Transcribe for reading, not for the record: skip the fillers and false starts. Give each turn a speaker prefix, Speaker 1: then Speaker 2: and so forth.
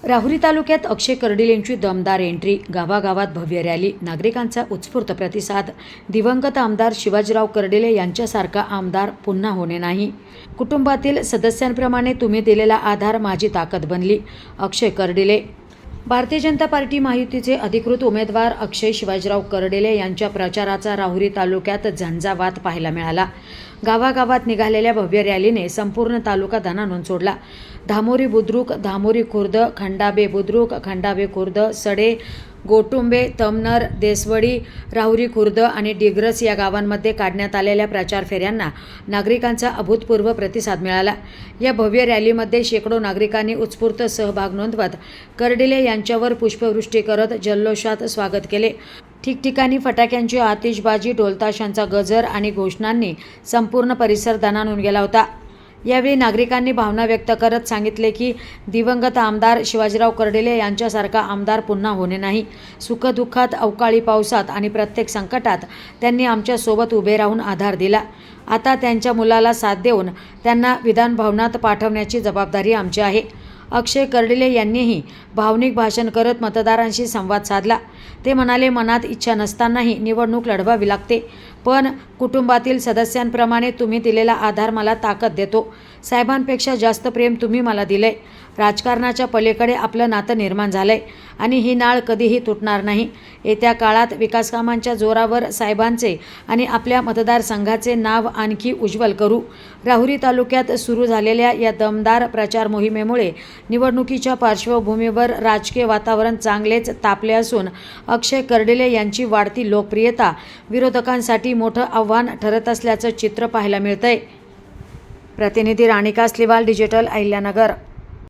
Speaker 1: राहुरी तालुक्यात अक्षय कर्डिलेंची दमदार एंट्री, गावागावात भव्य रॅली, नागरिकांचा उत्स्फूर्त प्रतिसाद. दिवंगत आमदार शिवाजीराव कर्डिले यांच्यासारखा आमदार पुन्हा होणे नाही. कुटुंबातील सदस्यांप्रमाणे तुम्ही दिलेला आधार माझी ताकद बनली. अक्षय कर्डिले. भारतीय जनता पार्टी महायुतीचे अधिकृत उमेदवार अक्षय शिवाजीराव कर्डिले यांच्या प्रचाराचा राहुरी तालुक्यात झंझावात पाहायला मिळाला. गावागावात निघालेल्या भव्य रॅलीने संपूर्ण तालुका दणाणून सोडला. धामोरी बुद्रुक, धामोरी खुर्द, खंडाबे बुद्रुक, खंडाबे खुर्द, सडे, गोटुंबे, तमनर, देसवडी, राहुरी खुर्द आणि डिग्रस या गावांमध्ये काढण्यात आलेल्या प्रचार फेऱ्यांना नागरिकांचा अभूतपूर्व प्रतिसाद मिळाला. या भव्य रॅलीमध्ये शेकडो नागरिकांनी उत्स्फूर्त सहभाग नोंदवत कर्डिले यांच्यावर पुष्पवृष्टी करत जल्लोषात स्वागत केले. ठिकठिकाणी फटाक्यांची आतिषबाजी, ढोलताशांचा गजर आणि घोषणांनी संपूर्ण परिसर दणाणून गेला होता. यावेळी नागरिकांनी भावना व्यक्त करत सांगितले की दिवंगत आमदार शिवाजीराव कर्डिले यांच्यासारखा आमदार पुन्हा होणे नाही. सुखदुःखात, अवकाळी पावसात आणि प्रत्येक संकटात त्यांनी आमच्यासोबत उभे राहून आधार दिला. आता त्यांच्या मुलाला साथ देऊन त्यांना विधान भवनात पाठवण्याची जबाबदारी आमची आहे. अक्षय कर्डिले यांनीही भावनिक भाषण करत मतदारांशी संवाद साधला. ते म्हणाले, मनात इच्छा नसतानाही निवडणूक लढवावी लागते, पण कुटुंबातील सदस्यांप्रमाणे तुम्ही दिलेला आधार मला ताकद देतो. साहेबांपेक्षा जास्त प्रेम तुम्ही मला दिलंय. राजकारणाच्या पलीकडे आपलं नातं निर्माण झालंय आणि ही नाळ कधीही तुटणार नाही. येत्या काळात विकासकामांच्या जोरावर साहेबांचे आणि आपल्या मतदारसंघाचे नाव आणखी उज्ज्वल करू. राहुरी तालुक्यात सुरू झालेल्या या दमदार प्रचार मोहिमेमुळे निवडणुकीच्या पार्श्वभूमीवर राजकीय वातावरण चांगलेच तापले असून अक्षय कर्डिले यांची वाढती लोकप्रियता विरोधकांसाठी मोठं आव्हान ठरत असल्याचं चित्र पाहायला मिळतंय. प्रतिनिधी राणिका स्लिवाल, डिजिटल अहिल्यानगर.